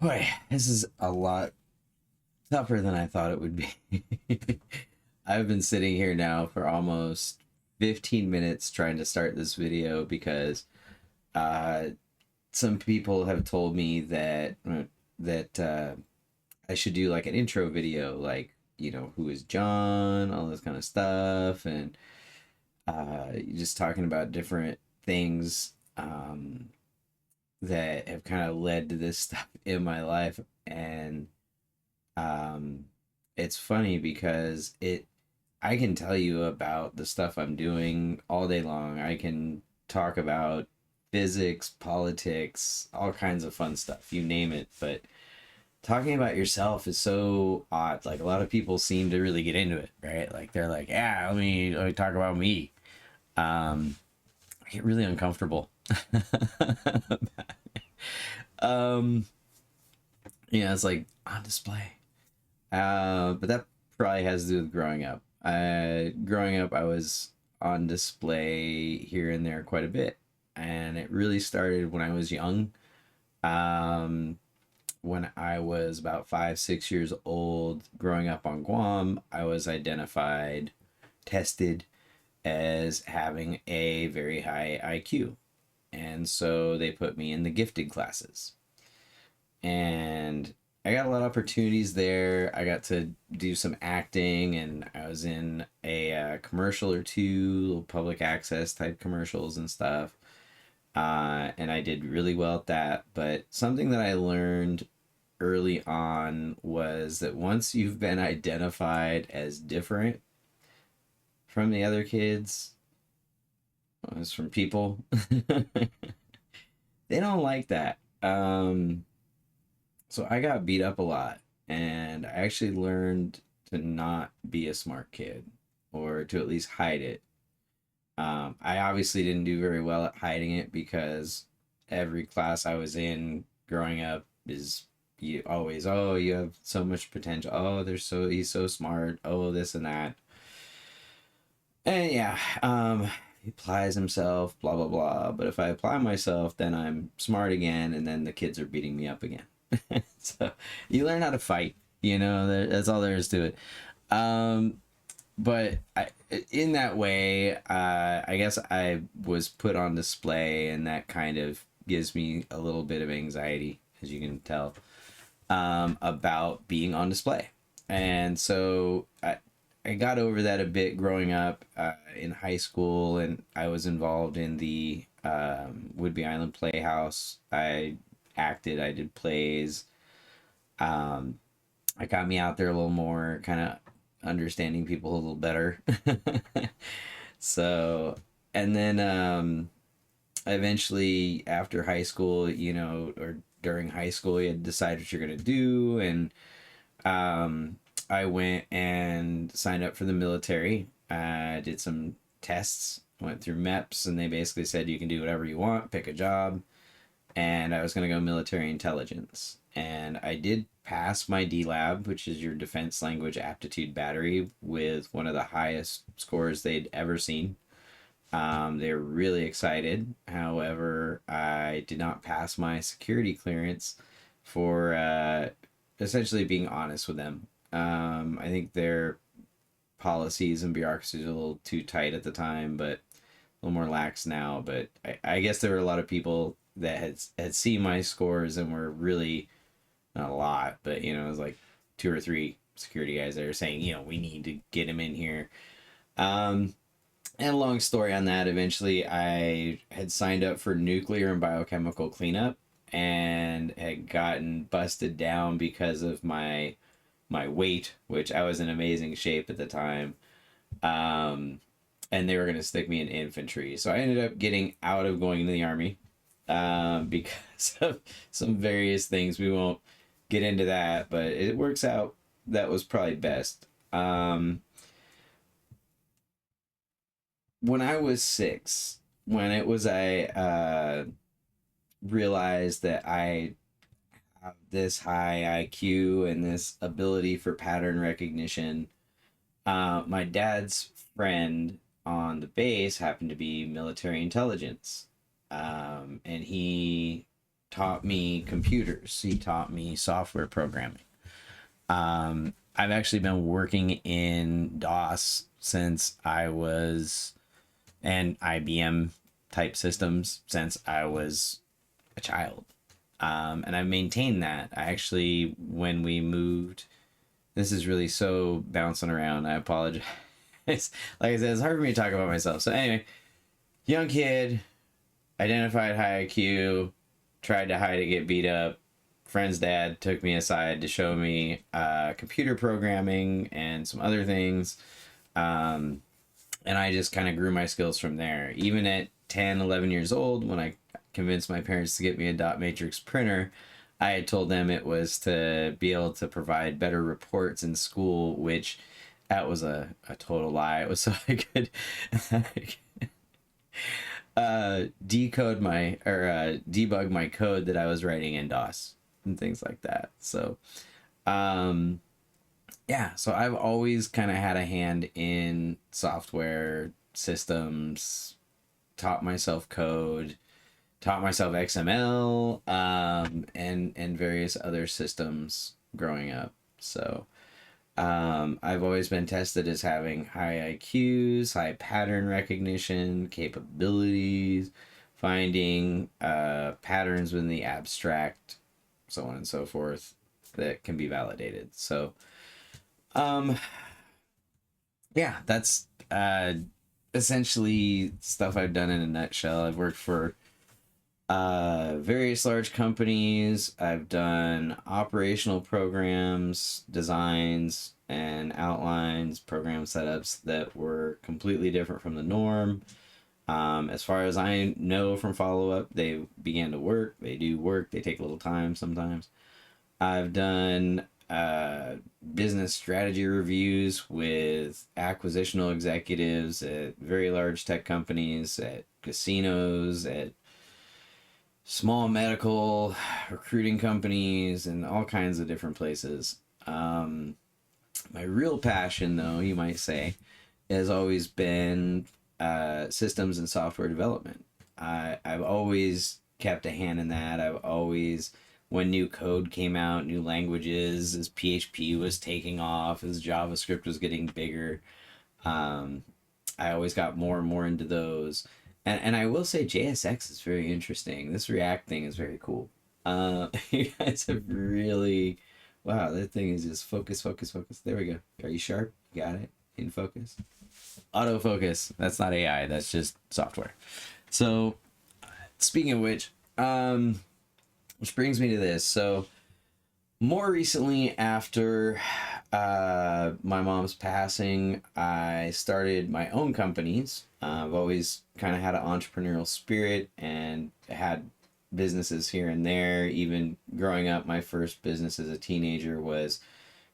Boy, this is a lot tougher than I thought it would be. I've been sitting here now for almost 15 minutes trying to start this video because uh, some people have told me that I should do like an intro video, like who is John, all this kind of stuff, and just talking about different things that have kind of led to this stuff in my life. And um, it's funny because I can tell you about the stuff I'm doing all day long. I can talk about physics, politics, all kinds of fun stuff, you name it. But talking about yourself is so odd. Like, a lot of people seem to really get into it, right? Like, they're like, yeah, let me talk about me. I get really uncomfortable. um, yeah, it's like on display. But that probably has to do with growing up. Growing up, I was on display here and there quite a bit, and it really started when I was young. Um, when I was about 5, 6 years old, growing up on Guam, I was identified, tested as having a very high IQ, and so they put me in the gifted classes, and I got a lot of opportunities there. I got to do some acting, and I was in a commercial or two, little public access type commercials and stuff. And I did really well at that. But something that I learned early on was that once you've been identified as different from the other kids, as from people, they don't like that. So I got beat up a lot, and I actually learned to not be a smart kid, or to at least hide it. I obviously didn't do very well at hiding it because every class I was in growing up is you always, oh, you have so much potential. Oh, he's so smart. Oh, this and that. And yeah, he applies himself, blah blah blah. But if I apply myself, then I'm smart again, and then the kids are beating me up again. So you learn how to fight. That's all there is to it. Um, but in that way, I guess I was put on display, and that kind of gives me a little bit of anxiety, as you can tell, about being on display. And so I got over that a bit growing up in high school, and I was involved in the Whidbey Island Playhouse. I acted, I did plays. Um, it got me out there a little more, kind of understanding people a little better. So, and then eventually after high school, or during high school, you had to decide what you're going to do. And I went and signed up for the military. I did some tests, went through MEPS, and they basically said you can do whatever you want, pick a job. And I was going to go military intelligence. And I did pass my D Lab, which is your defense language aptitude battery, with one of the highest scores they'd ever seen. They were really excited. However, I did not pass my security clearance for essentially being honest with them. I think their policies and bureaucracies are a little too tight at the time, but a little more lax now. But I guess there were a lot of people that had seen my scores and were really, not a lot, but it was like 2 or 3 security guys that are saying, we need to get him in here. And a long story on that. Eventually, I had signed up for nuclear and biochemical cleanup, and had gotten busted down because of my weight, which I was in amazing shape at the time. And they were going to stick me in infantry. So I ended up getting out of going into the army because of some various things. We won't get into that, but it works out. That was probably best. When I was 6, I realized that I have this high IQ and this ability for pattern recognition. My dad's friend on the base happened to be military intelligence. And he taught me computers. He taught me software programming. I've actually been working in DOS since I was, and IBM type systems since I was a child. And I maintained that. I actually, when we moved, this is really so bouncing around. I apologize. Like I said, it's hard for me to talk about myself. So anyway, young kid, identified high IQ, tried to hide it, get beat up. Friend's dad took me aside to show me computer programming and some other things. And I just kind of grew my skills from there. Even at 10, 11 years old, when I convinced my parents to get me a dot matrix printer, I had told them it was to be able to provide better reports in school, which that was a total lie. It was so I could decode my, or debug my code that I was writing in DOS and things like that. So, yeah, so I've always kind of had a hand in software systems, taught myself code, taught myself XML, and various other systems growing up. So I've always been tested as having high IQs, high pattern recognition capabilities, finding patterns within the abstract, so on and so forth, that can be validated. So yeah, that's essentially stuff I've done in a nutshell. I've worked for various large companies. I've done operational programs, designs, and outlines, program setups that were completely different from the norm. As far as I know from follow-up, they began to work. They do work. They take a little time sometimes. I've done business strategy reviews with acquisitional executives at very large tech companies, at casinos, at small medical recruiting companies, and all kinds of different places. My real passion, though, you might say, has always been systems and software development. I've always kept a hand in that. I've always, when new code came out, new languages, as PHP was taking off, as JavaScript was getting bigger, I always got more and more into those. And I will say JSX is very interesting. This React thing is very cool. You guys have really, wow, that thing is just focus, focus, focus. There we go. Are you sharp? You got it? In focus? Autofocus. That's not AI. That's just software. So, speaking of which brings me to this. So, more recently, after my mom's passing, I started my own companies. I've always kind of had an entrepreneurial spirit and had businesses here and there. Even growing up, my first business as a teenager was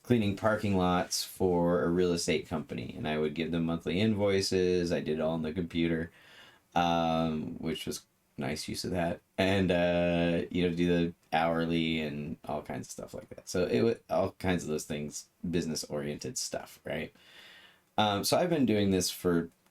cleaning parking lots for a real estate company, and I would give them monthly invoices. I did it all on the computer, which was nice use of that, and do the hourly and all kinds of stuff like that. So it was all kinds of those things, business oriented stuff, right? So I've been doing this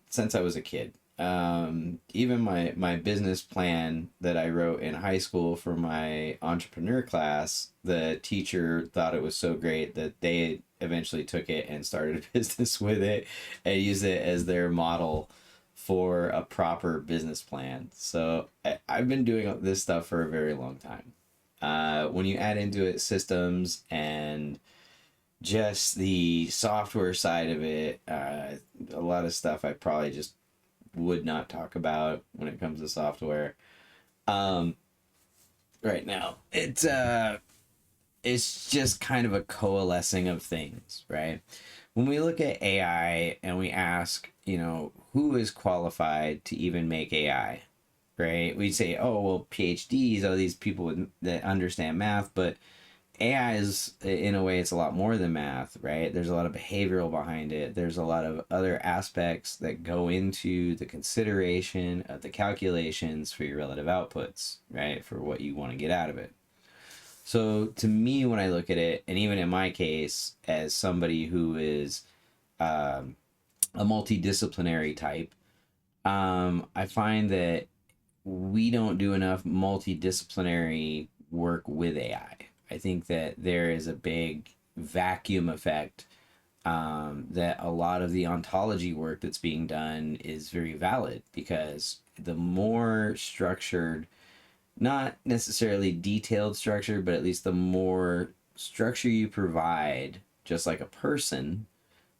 since I was a kid. Even my business plan that I wrote in high school for my entrepreneur class, the teacher thought it was so great that they eventually took it and started a business with it and used it as their model for a proper business plan. So I've been doing this stuff for a very long time. When you add into it systems and just the software side of it, a lot of stuff I probably just would not talk about when it comes to software. Right now, it's just kind of a coalescing of things, right? When we look at AI and we ask, who is qualified to even make AI, right? We say, oh, well, PhDs are these people that understand math, but AI is, in a way, it's a lot more than math, right? There's a lot of behavioral behind it. There's a lot of other aspects that go into the consideration of the calculations for your relative outputs, right? For what you want to get out of it. So to me, when I look at it, and even in my case, as somebody who is a multidisciplinary type, I find that we don't do enough multidisciplinary work with AI. I think that there is a big vacuum effect, that a lot of the ontology work that's being done is very valid, because the more structured, not necessarily detailed structure, but at least the more structure you provide, just like a person,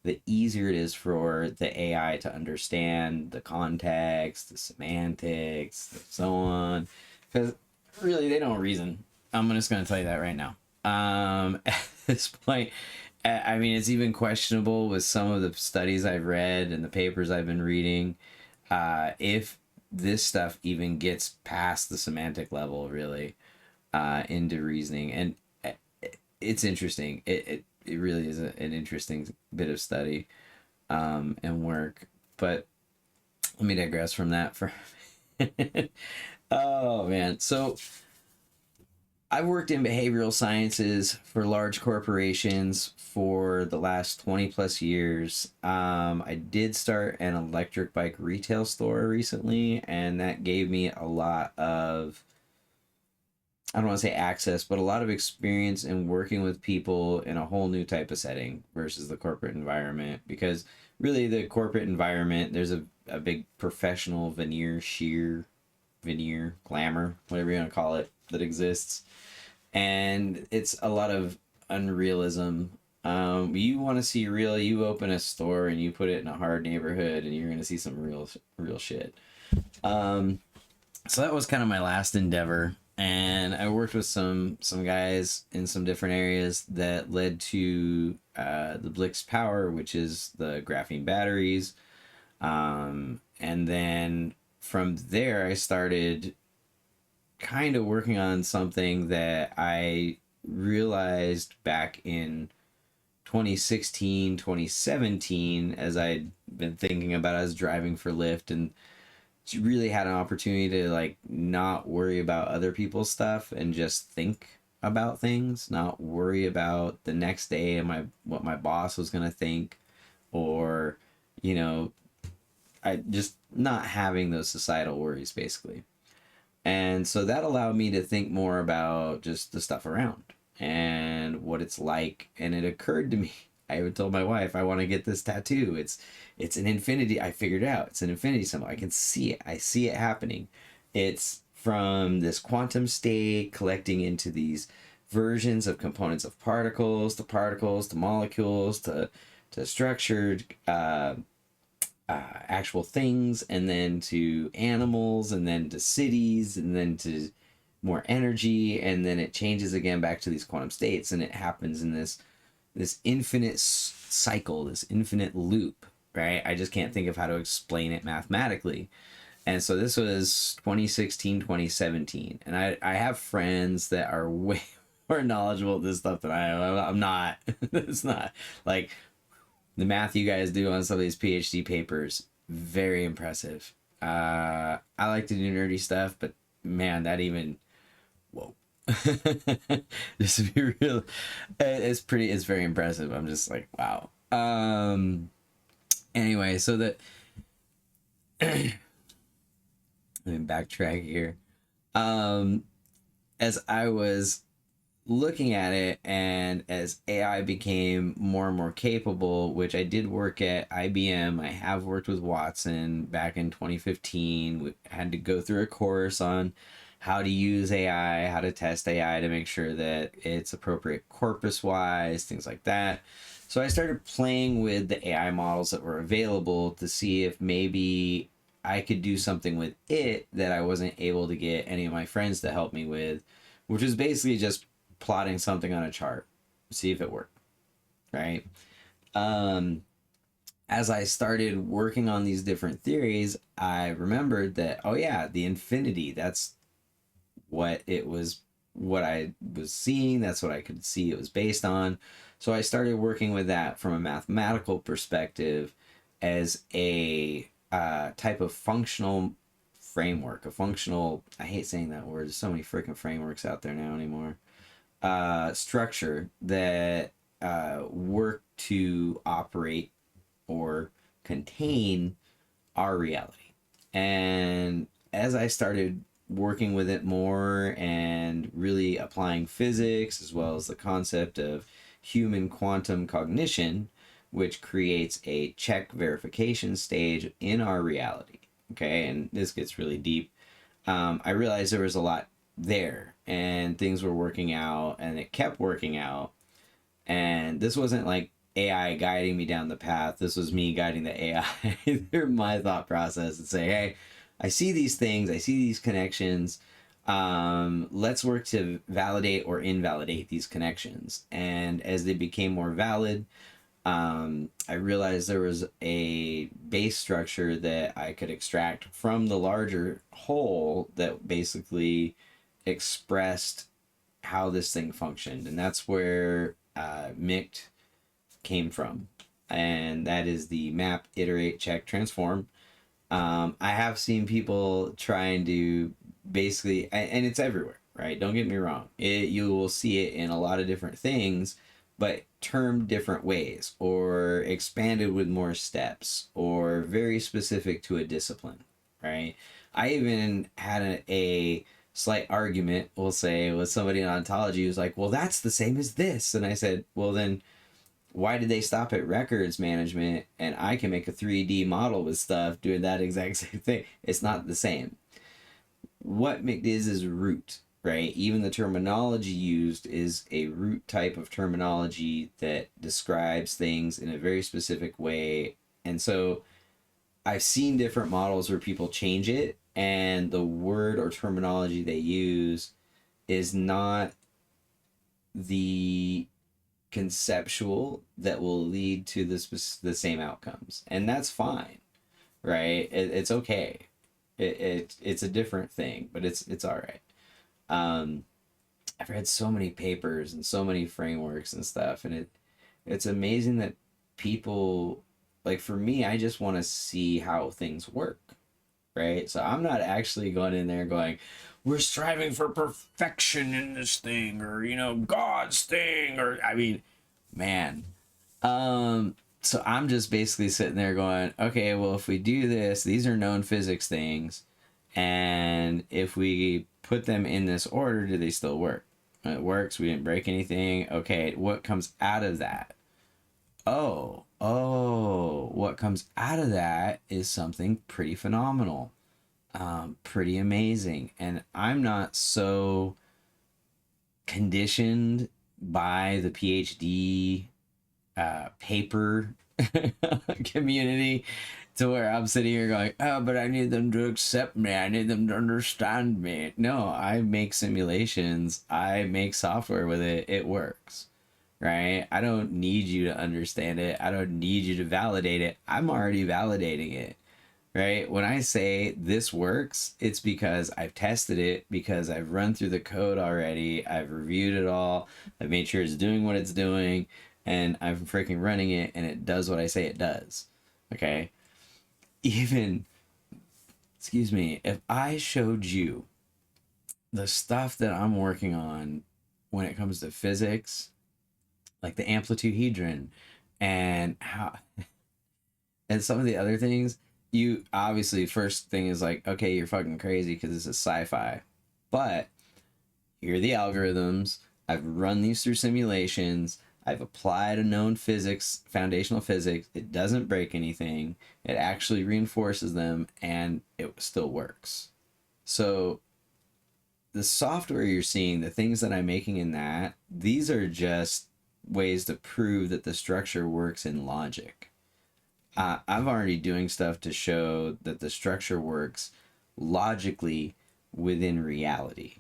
the easier it is for the AI to understand the context, the semantics, so on. Because really, they don't reason. I'm just going to tell you that right now. At this point, I mean, it's even questionable with some of the studies I've read and the papers I've been reading, if this stuff even gets past the semantic level, really, into reasoning. And it's interesting. It really is an interesting bit of study, and work. But let me digress from that for a minute. Oh man. So I've worked in behavioral sciences for large corporations for the last 20 plus years. I did start an electric bike retail store recently, and that gave me a lot of, I don't want to say access, but a lot of experience in working with people in a whole new type of setting versus the corporate environment. Because really, the corporate environment, there's a big professional veneer, glamour, whatever you want to call it, that exists. And it's a lot of unrealism. You want to see real, you open a store and you put it in a hard neighborhood, and you're going to see some real shit. Um, so that was kind of my last endeavor, and I worked with some guys in some different areas that led to the Blix Power, which is the graphene batteries. And then from there, I started kind of working on something that I realized back in 2016, 2017, as I'd been thinking about. I was driving for Lyft, and really had an opportunity to like not worry about other people's stuff and just think about things, not worry about the next day and my what my boss was going to think, or you know, I just not having those societal worries, basically. And so that allowed me to think more about just the stuff around and what it's like. And it occurred to me, I even told my wife, I want to get this tattoo. It's an infinity. I figured it out. It's an infinity symbol. I can see it. I see it happening. It's from this quantum state collecting into these versions of components of particles to molecules to structured actual things, and then to animals, and then to cities, and then to more energy, and then it changes again back to these quantum states, and it happens in this infinite cycle, this infinite loop, right? I just can't think of how to explain it mathematically. And so this was 2016, 2017, and I have friends that are way more knowledgeable at this stuff than I am. I'm not. It's not like the math you guys do on some of these PhD papers, very impressive. I like to do nerdy stuff, but man, that even, whoa. Just to be real, it's very impressive. I'm just like, wow. Anyway, so that, let me backtrack here. Um, as I was looking at it, and as AI became more and more capable, which I did work at IBM, I have worked with Watson back in 2015. We had to go through a course on how to use AI, how to test AI to make sure that it's appropriate corpus wise, things like that. So I started playing with the AI models that were available to see if maybe I could do something with it that I wasn't able to get any of my friends to help me with, which is basically just plotting something on a chart, see if it worked, right? Um, as I started working on these different theories, I remembered that, oh yeah, the infinity, that's what it was, what I was seeing, that's what I could see it was based on. So I started working with that from a mathematical perspective as a type of functional framework, a functional, I hate saying that word, there's so many freaking frameworks out there now anymore, structure that work to operate or contain our reality. And as I started working with it more and really applying physics as well as the concept of human quantum cognition, which creates a check verification stage in our reality. Okay, and this gets really deep. I realized there was a lot there and things were working out and it kept working out. And this wasn't like AI guiding me down the path. This was me guiding the AI through my thought process and say, hey, I see these things, I see these connections. Let's work to validate or invalidate these connections. And as they became more valid, I realized there was a base structure that I could extract from the larger whole that basically expressed how this thing functioned. And that's where MICT came from. And that is the map, iterate, check, transform. I have seen people trying to basically, and it's everywhere, right? Don't get me wrong. You will see it in a lot of different things, but termed different ways or expanded with more steps or very specific to a discipline, right? I even had a slight argument, we'll say, with somebody in ontology who's like, well, that's the same as this. And I said, well, then why did they stop at records management and I can make a 3D model with stuff doing that exact same thing? It's not the same. What MICT is root, right? Even the terminology used is a root type of terminology that describes things in a very specific way. And so I've seen different models where people change it and the word or terminology they use is not the conceptual that will lead to the same outcomes, and that's fine, right? It's okay. It's a different thing, but it's all right. um I've read so many papers and so many frameworks and stuff, and it's amazing that people, like, for me, I just want to see how things work, right? So I'm not actually going in there going, we're striving for perfection in this thing, or God's thing, or I mean, man. So I'm just basically sitting there going, okay, well, if we do this, these are known physics things, and if we put them in this order, do they still work? It works. We didn't break anything. Okay, what comes out of that? Oh, what comes out of that is something pretty phenomenal, pretty amazing. And I'm not so conditioned by the PhD paper community to where I'm sitting here going, oh, but I need them to accept me. I need them to understand me. No, I make simulations. I make software with it. It works, right? I don't need you to understand it. I don't need you to validate it. I'm already validating it, right? When I say this works, it's because I've tested it, because I've run through the code already, I've reviewed it all, I've made sure it's doing what it's doing, and I'm freaking running it, and it does what I say it does. Okay? Even, excuse me, if I showed you the stuff that I'm working on when it comes to physics, like the amplitude and how and some of the other things, you obviously, first thing is like, okay, you're fucking crazy because this is sci-fi. But here are the algorithms. I've run these through simulations. I've applied a known physics, foundational physics. It doesn't break anything. It actually reinforces them, and it still works. So the software you're seeing, the things that I'm making in that, these are just ways to prove that the structure works in logic. I'm already doing stuff to show that the structure works logically within reality.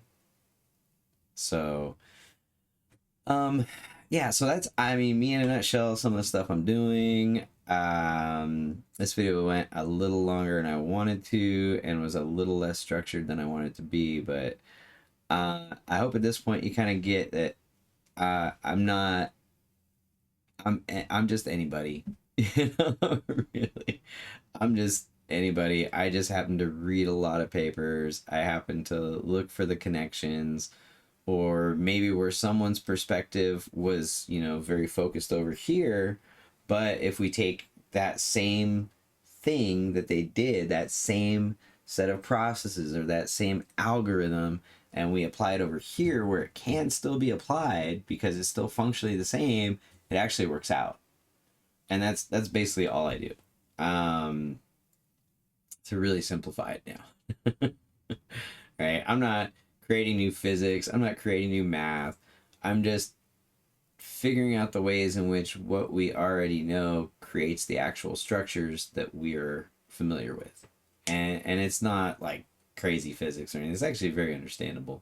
So, um, yeah, so that's, I mean, me in a nutshell, some of the stuff I'm doing. This video went a little longer than I wanted to and was a little less structured than I wanted it to be, but I hope at this point you kind of get that I'm not, I'm just anybody. Really. I'm just anybody. I just happen to read a lot of papers. I happen to look for the connections, or maybe where someone's perspective was, very focused over here. But if we take that same thing that they did, that same set of processes or that same algorithm, and we apply it over here where it can still be applied because it's still functionally the same, it actually works out. And that's basically all I do. To really simplify it now. Right? I'm not creating new physics, I'm not creating new math. I'm just figuring out the ways in which what we already know creates the actual structures that we're familiar with. And it's not like crazy physics or anything. It's actually very understandable.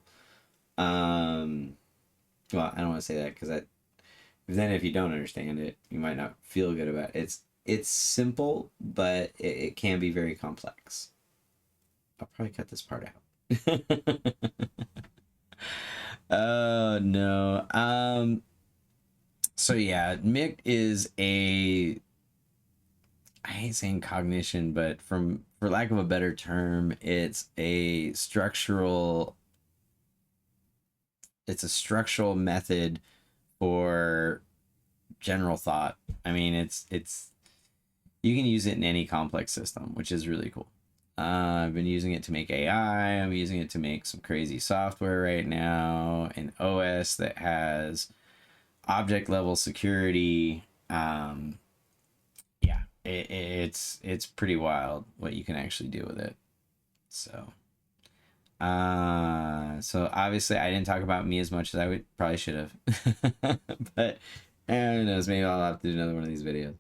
Well, I don't want to say that because then if you don't understand it, you might not feel good about it. It's simple, but it can be very complex. I'll probably cut this part out. Oh no. So yeah, MICT is a, I hate saying cognition, but for lack of a better term, it's a structural method for general thought. I mean, it's you can use it in any complex system, which is really cool. I've been using it to make AI. I'm using it to make some crazy software right now, an OS that has object level security. Yeah, it's pretty wild what you can actually do with it. So, so obviously I didn't talk about me as much as I would probably should have, but who knows? Maybe I'll have to do another one of these videos.